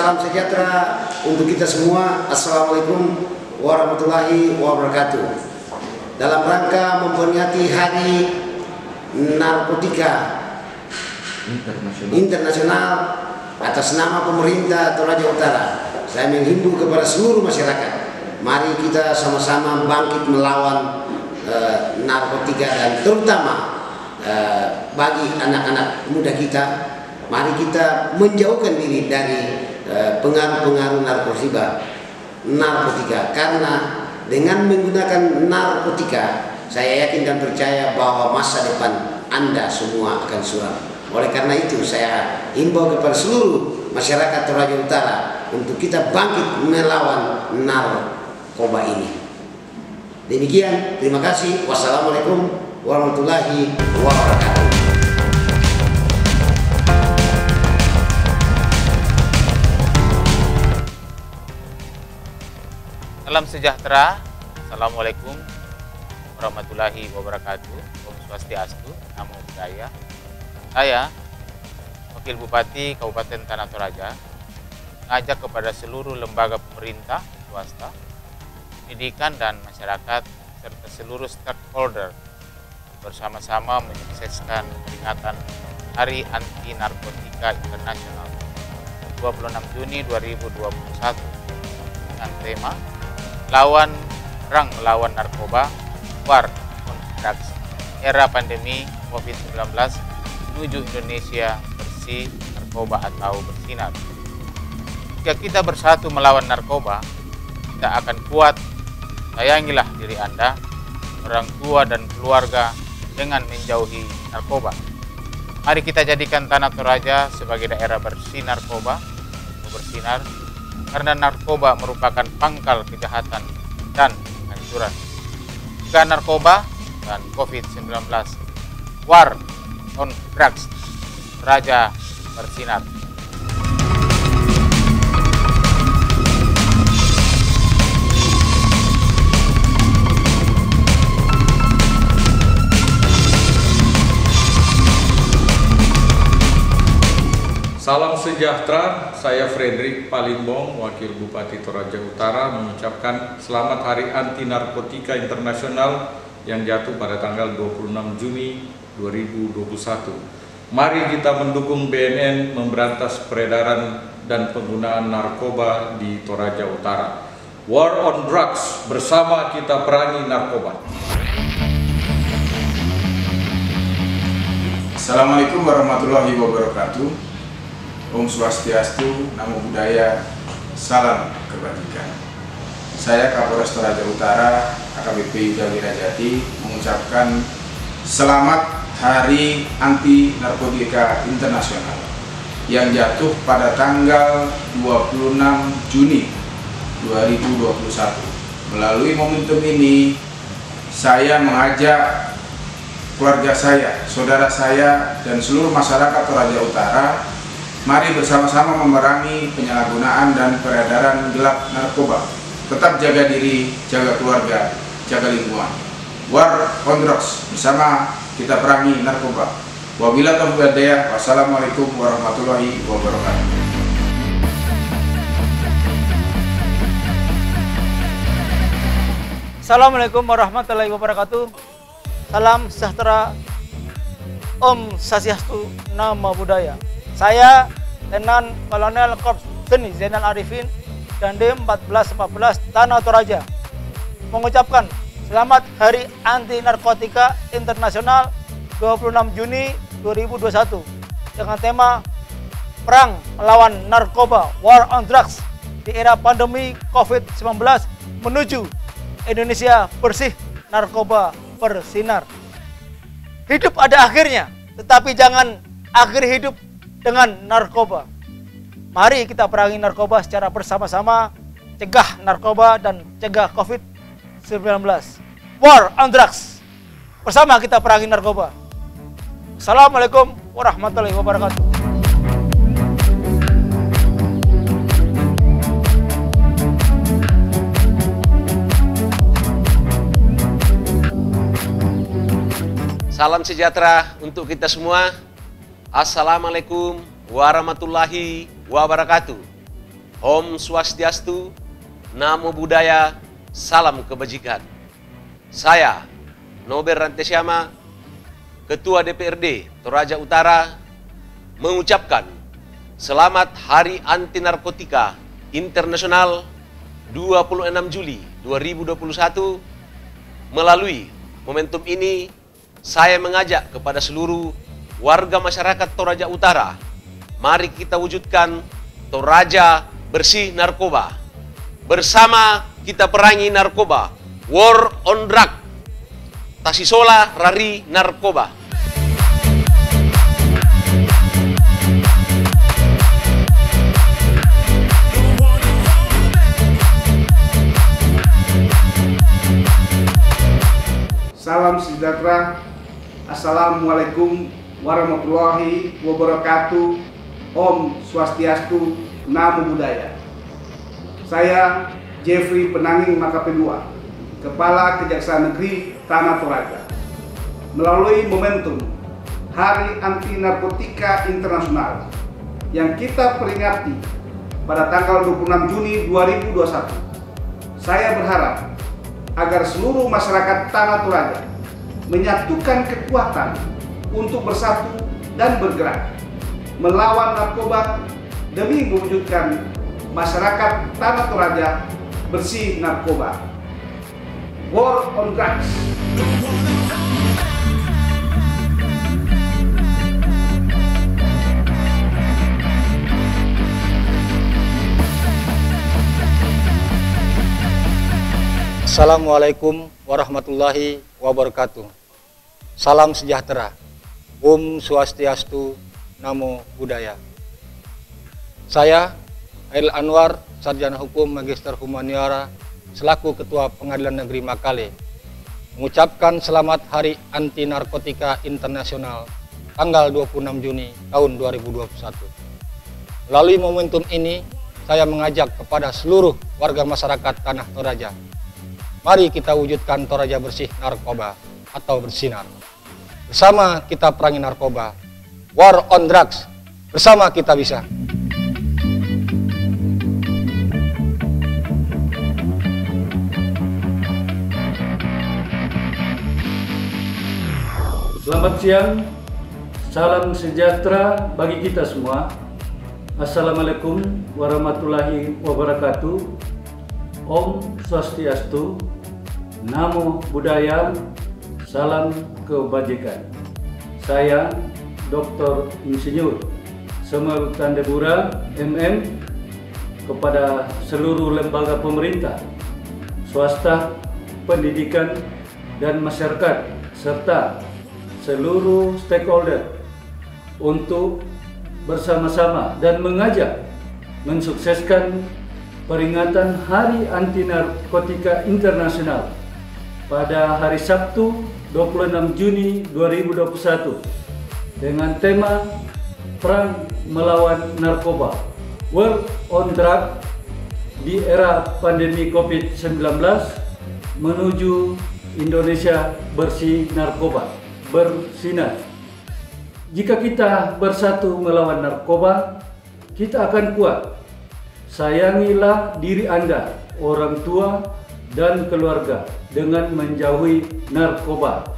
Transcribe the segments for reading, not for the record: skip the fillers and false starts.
salam sejahtera untuk kita semua. Assalamualaikum warahmatullahi wabarakatuh. Dalam rangka memperingati Hari Narkotika Internasional atas nama pemerintah Toraja Utara, saya menghimbau kepada seluruh masyarakat, mari kita sama-sama bangkit melawan narkotika, dan terutama bagi anak-anak muda kita, mari kita menjauhkan diri dari pengaruh-pengaruh narkotika, karena dengan menggunakan narkotika saya yakin dan percaya bahwa masa depan Anda semua akan suram. Oleh karena itu saya himbau kepada seluruh masyarakat Toraja Utara untuk kita bangkit melawan narkoba ini. Demikian, terima kasih. Wassalamualaikum warahmatullahi wabarakatuh. Salam sejahtera. Assalamualaikum warahmatullahi wabarakatuh. Om Swastiastu, Namo Buddhaya. Saya, Wakil Bupati Kabupaten Tanah Toraja, mengajak kepada seluruh lembaga pemerintah, swasta, pendidikan dan masyarakat serta seluruh stakeholder bersama-sama menyukseskan peringatan Hari Anti Narkotika Internasional 26 Juni 2021 dengan tema Perang melawan narkoba, War on Drugs, era pandemi COVID-19 menuju Indonesia bersih narkoba atau bersinar. Jika kita bersatu melawan narkoba, kita akan kuat. Sayangilah diri Anda, orang tua dan keluarga dengan menjauhi narkoba. Mari kita jadikan Tanah Toraja sebagai daerah bersih narkoba, bersinar, karena narkoba merupakan pangkal kejahatan dan kehancuran. Jika narkoba dan COVID-19, War on Drugs, Toraja bersinar. Salam sejahtera, saya Frederick Palimbong, Wakil Bupati Toraja Utara, mengucapkan selamat Hari Anti Narkotika Internasional yang jatuh pada tanggal 26 Juni 2021. Mari kita mendukung BNN memberantas peredaran dan penggunaan narkoba di Toraja Utara. War on Drugs, bersama kita perangi narkoba. Assalamualaikum warahmatullahi wabarakatuh. Om Swastiastu, Namo Buddhaya, salam kebajikan. Saya Kapolres Toraja Utara, AKBP Yuda Wirajati, mengucapkan selamat Hari Anti Narkotika Internasional yang jatuh pada tanggal 26 Juni 2021. Melalui momentum ini, saya mengajak keluarga saya, saudara saya, dan seluruh masyarakat Toraja Utara, mari bersama-sama memerangi penyalahgunaan dan peredaran gelap narkoba. Tetap jaga diri, jaga keluarga, jaga lingkungan. War on Drugs, bersama kita perangi narkoba. Wabillahi taufiq wal hidayah. Wassalamualaikum warahmatullahi wabarakatuh. Assalamualaikum warahmatullahi wabarakatuh. Salam sejahtera. Om Swastiastu, Namo Buddhaya. Saya Letnan Kolonel Korps Seni Zainal Arifin, Dandim 1414 Tanah Toraja, mengucapkan selamat Hari Anti Narkotika Internasional 26 Juni 2021 dengan tema Perang melawan narkoba, War on Drugs, di era pandemi COVID-19 menuju Indonesia bersih narkoba bersinar. Hidup ada akhirnya, tetapi jangan akhiri hidup dengan narkoba. Mari kita perangi narkoba secara bersama-sama, cegah narkoba dan cegah COVID-19. War on Drugs, bersama kita perangi narkoba. Assalamualaikum warahmatullahi wabarakatuh. Salam sejahtera untuk kita semua. Assalamualaikum warahmatullahi wabarakatuh. Om Swastiastu, Namo Buddhaya, salam kebajikan. Saya, Nober Rantesyama, Ketua DPRD Toraja Utara, mengucapkan selamat Hari Anti Narkotika Internasional 26 Juli 2021. Melalui momentum ini, saya mengajak kepada seluruh warga masyarakat Toraja Utara, mari kita wujudkan Toraja bersih narkoba. Bersama kita perangi narkoba. War on drug. Tasisola rari narkoba. Salam sejahtera. Assalamualaikum warahmatullahi wabarakatuh. Om Swastiastu, Namo Buddhaya. Saya Jeffrey Penanging Makape II, Kepala Kejaksaan Negeri Tanah Toraja. Melalui momentum Hari Anti Narkotika Internasional yang kita peringati pada tanggal 26 Juni 2021, saya berharap agar seluruh masyarakat Tanah Toraja menyatukan kekuatan untuk bersatu dan bergerak melawan narkoba demi mewujudkan masyarakat Tanah Toraja bersih narkoba. War on drugs. Assalamualaikum warahmatullahi wabarakatuh. Salam sejahtera. Om Swastiastu, Namo Buddhaya. Saya, Hairil Anwar, Sarjana Hukum Magister Humaniora, selaku Ketua Pengadilan Negeri Makale, mengucapkan selamat Hari Anti Narkotika Internasional tanggal 26 Juni tahun 2021. Melalui momentum ini, saya mengajak kepada seluruh warga masyarakat Tanah Toraja, mari kita wujudkan Toraja bersih narkoba atau bersinar. Bersama kita perangi narkoba. War on drugs. Bersama kita bisa. Selamat siang. Salam sejahtera bagi kita semua. Assalamualaikum warahmatullahi wabarakatuh. Om Swastiastu, Namo Buddhaya, salam kebajikan. Saya Dr. Insinyur Semeru Tandebura, MM, kepada seluruh lembaga pemerintah, swasta, pendidikan, dan masyarakat, serta seluruh stakeholder untuk bersama-sama dan mengajak mensukseskan peringatan Hari Anti Narkotika Internasional pada hari Sabtu 26 Juni 2021 dengan tema Perang Melawan Narkoba, War on Drug di era pandemi COVID-19 menuju Indonesia bersih narkoba, bersinar. Jika kita bersatu melawan narkoba, kita akan kuat. Sayangilah diri Anda, orang tua, dan keluarga dengan menjauhi narkoba.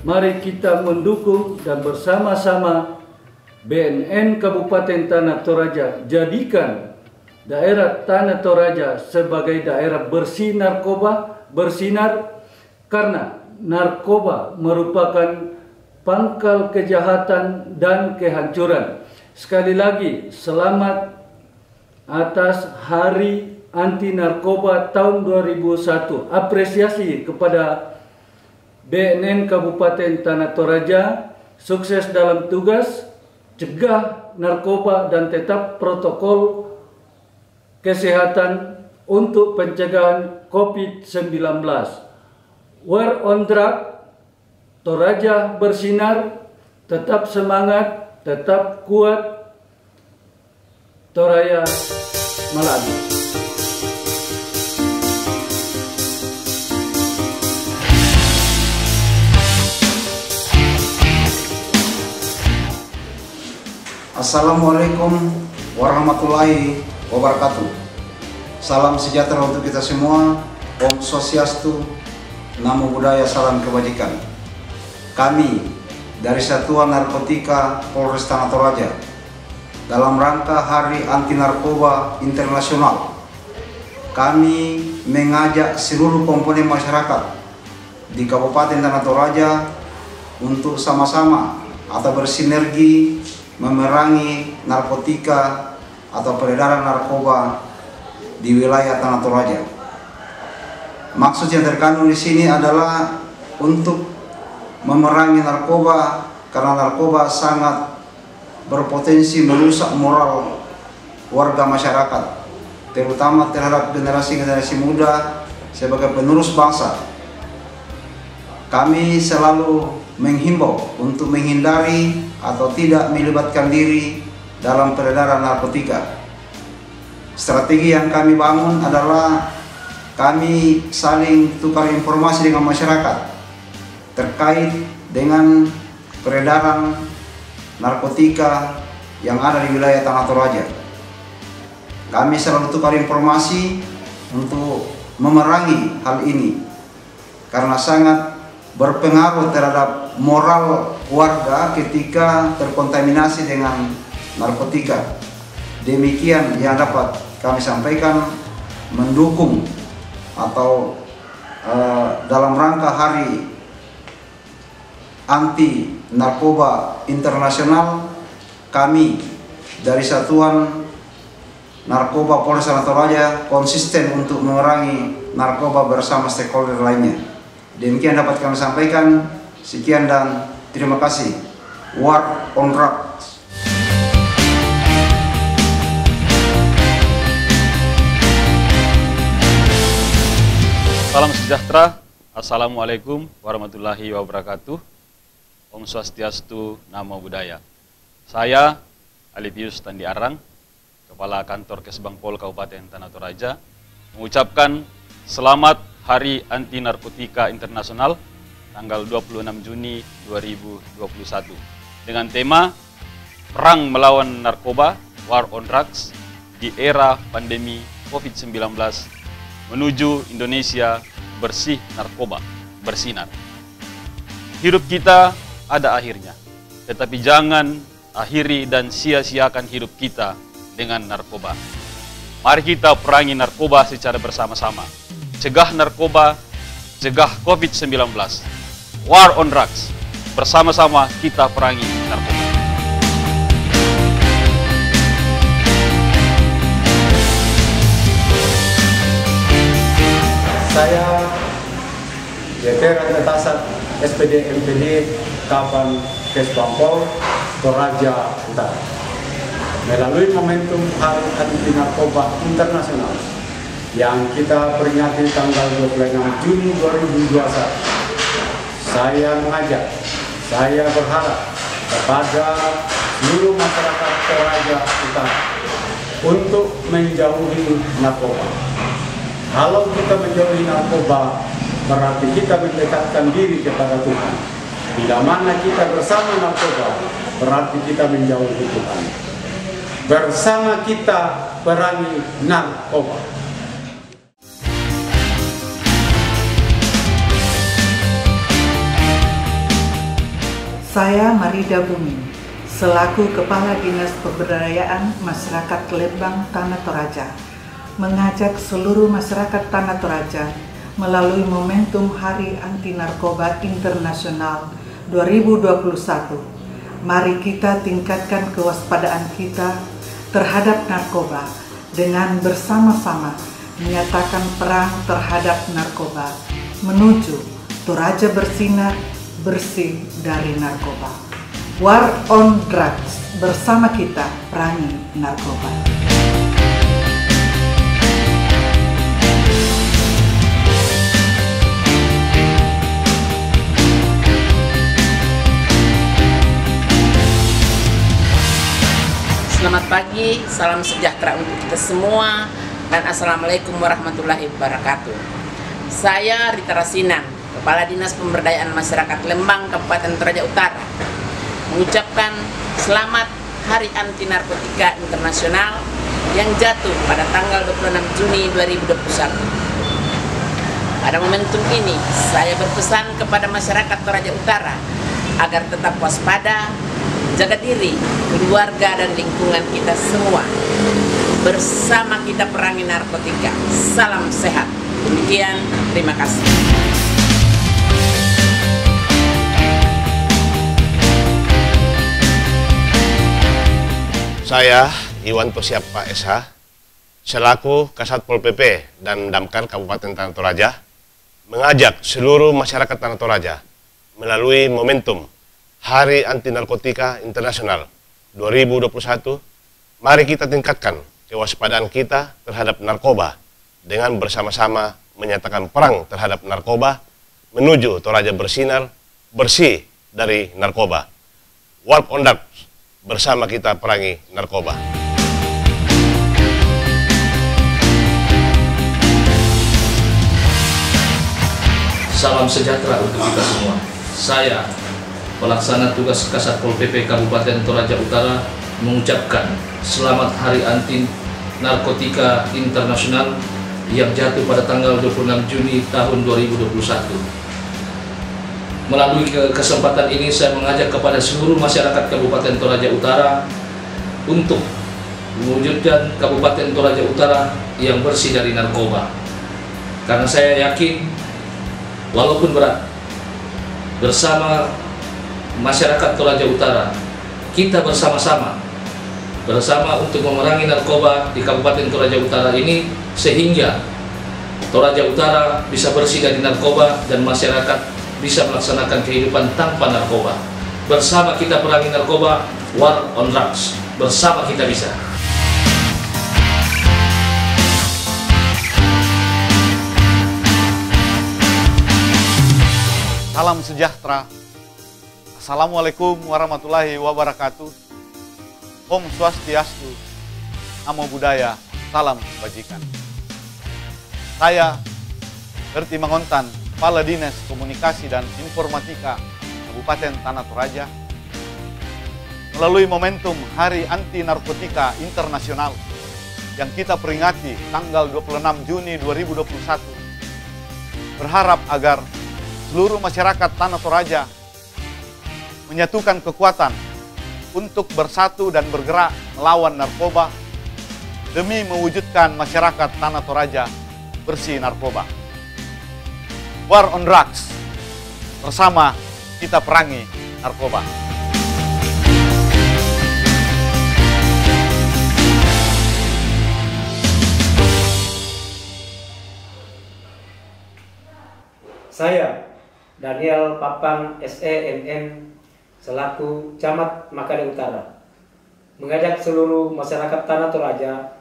Mari kita mendukung dan bersama-sama BNN Kabupaten Tanah Toraja jadikan daerah Tanah Toraja sebagai daerah bersih narkoba, bersinar, karena narkoba merupakan pangkal kejahatan dan kehancuran. Sekali lagi, selamat atas Hari Anti Narkoba tahun 2001. Apresiasi kepada BNN Kabupaten Tanah Toraja, sukses dalam tugas, cegah narkoba dan tetap protokol kesehatan untuk pencegahan COVID-19. War on drug, Toraja bersinar, tetap semangat, tetap kuat, Toraja Melaju. Assalamualaikum warahmatullahi wabarakatuh. Salam sejahtera untuk kita semua. Om Swastiastu, Namo Buddhaya, salam kebajikan. Kami dari Satuan Narkotika Polres Tanah Toraja dalam rangka Hari Anti Narkoba Internasional, kami mengajak seluruh komponen masyarakat di Kabupaten Tanah Toraja untuk sama-sama atau bersinergi memerangi narkotika atau peredaran narkoba di wilayah Tanah Toraja. Maksud yang terkandung di sini adalah untuk memerangi narkoba, karena narkoba sangat berpotensi merusak moral warga masyarakat, terutama terhadap generasi-generasi muda sebagai penerus bangsa. Kami selalu menghimbau untuk menghindari atau tidak melibatkan diri dalam peredaran narkotika. Strategi yang kami bangun adalah kami saling tukar informasi dengan masyarakat terkait dengan peredaran narkotika yang ada di wilayah Tanah Toraja. Kami selalu tukar informasi untuk memerangi hal ini karena sangat berpengaruh terhadap moral warga ketika terkontaminasi dengan narkotika. Demikian yang dapat kami sampaikan, mendukung atau dalam rangka Hari Anti Narkoba Internasional, kami dari Satuan Narkoba Polres Tanah Toraja konsisten untuk memerangi narkoba bersama stakeholder lainnya. Demikian dapat kami sampaikan. Sekian dan terima kasih. War on Drugs. Salam sejahtera, Assalamualaikum warahmatullahi wabarakatuh. Om Swastiastu, Namo Buddhaya. Saya Alipius Tandi Arang, Kepala Kantor Kesbangpol Kabupaten Tanah Toraja, mengucapkan selamat Hari Anti Narkotika Internasional tanggal 26 Juni 2021 dengan tema Perang Melawan Narkoba, War on Drugs di era pandemi COVID-19 menuju Indonesia bersih narkoba, bersinar. Hidup kita ada akhirnya, tetapi jangan akhiri dan sia-siakan hidup kita dengan narkoba. Mari kita perangi narkoba secara bersama-sama. Cegah narkoba, cegah COVID-19. War on Drugs. Bersama-sama kita perangi narkoba. Saya Veteran Atasan SPD MPD Kapal Kesbangpol Toraja Utara. Melalui momentum Hari Anti Narkoba Internasional yang kita peringati tanggal 26 Juni 2021, saya berharap kepada seluruh masyarakat Toraja Utara untuk menjauhi narkoba. Kalau kita menjauhi narkoba, berarti kita mendekatkan diri kepada Tuhan. Bila mana kita bersama narkoba, berarti kita menjauhi Tuhan. Bersama kita perangi narkoba. Saya Marida Bumi, selaku Kepala Dinas Pemberdayaan Masyarakat Lembang Tanah Toraja, mengajak seluruh masyarakat Tanah Toraja melalui momentum Hari Anti Narkoba Internasional 2021. Mari kita tingkatkan kewaspadaan kita terhadap narkoba dengan bersama-sama menyatakan perang terhadap narkoba menuju Toraja bersinar, bersih dari narkoba. War on Drugs, bersama kita perangi narkoba. Selamat pagi, salam sejahtera untuk kita semua, dan Assalamualaikum warahmatullahi wabarakatuh. Saya Rita Rasinan, Kepala Dinas Pemberdayaan Masyarakat Lembang, Kabupaten Toraja Utara, mengucapkan selamat Hari Anti Narkotika Internasional yang jatuh pada tanggal 26 Juni 2021. Pada momentum ini, saya berpesan kepada masyarakat Toraja Utara agar tetap waspada, jaga diri, keluarga dan lingkungan kita semua. Bersama kita perangi narkotika. Salam sehat. Demikian, terima kasih. Saya Iwan Tosiapa SH, selaku Kasat Pol PP dan Damkar Kabupaten Tanah Toraja, mengajak seluruh masyarakat Tanah Toraja melalui momentum Hari Anti Narkotika Internasional 2021, mari kita tingkatkan kewaspadaan kita terhadap narkoba dengan bersama-sama menyatakan perang terhadap narkoba menuju Toraja bersinar, bersih dari narkoba. War on Drugs, bersama kita perangi narkoba. Salam sejahtera untuk kita semua. Saya, pelaksana tugas Kasat Pol PP Kabupaten Toraja Utara, mengucapkan selamat Hari Anti Narkotika Internasional yang jatuh pada tanggal 26 Juni tahun 2021. Melalui kesempatan ini saya mengajak kepada seluruh masyarakat Kabupaten Toraja Utara untuk mewujudkan Kabupaten Toraja Utara yang bersih dari narkoba. Karena saya yakin walaupun berat, bersama masyarakat Toraja Utara kita bersama-sama untuk memerangi narkoba di Kabupaten Toraja Utara ini, sehingga Toraja Utara bisa bersih dari narkoba dan masyarakat bisa melaksanakan kehidupan tanpa narkoba. Bersama kita perangi narkoba, War on Drugs, bersama kita bisa. Salam sejahtera. Assalamualaikum warahmatullahi wabarakatuh. Om Swastiastu, Namo Buddhaya, salam kebajikan. Saya, Berti Mangontan, Kepala Dinas Komunikasi dan Informatika Kabupaten Tanah Toraja, melalui momentum Hari Anti Narkotika Internasional yang kita peringati tanggal 26 Juni 2021, berharap agar seluruh masyarakat Tanah Toraja menyatukan kekuatan untuk bersatu dan bergerak melawan narkoba demi mewujudkan masyarakat Tanah Toraja bersih narkoba. War on Drugs, bersama kita perangi narkoba. Saya, Daniel Papang SEMM, selaku Camat Makade Utara, mengajak seluruh masyarakat Tanah Toraja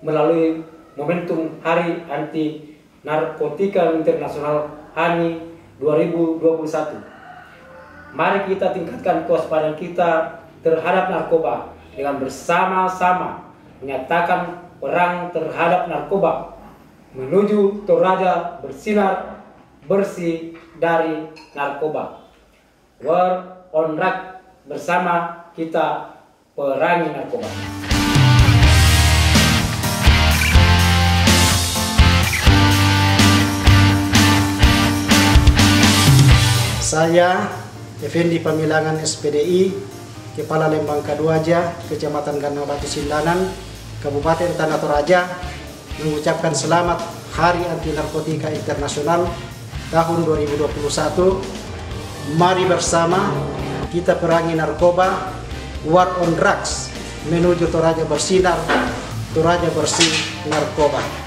melalui momentum Hari Anti Narkotika Internasional HANI 2021. Mari kita tingkatkan kewaspadaan kita terhadap narkoba dengan bersama-sama menyatakan perang terhadap narkoba menuju Toraja bersinar, bersih dari narkoba. War on Drugs, bersama kita perangi narkoba. Saya, Effendi Pamilangan SPDI, Kepala Lembang Kaduaja, Kecamatan Ganabatu Sindanan, Kabupaten Tanah Toraja, mengucapkan selamat Hari Anti Narkotika Internasional tahun 2021. Mari bersama kita perangi narkoba, War on Drugs, menuju Toraja bersinar, Toraja bersih narkoba.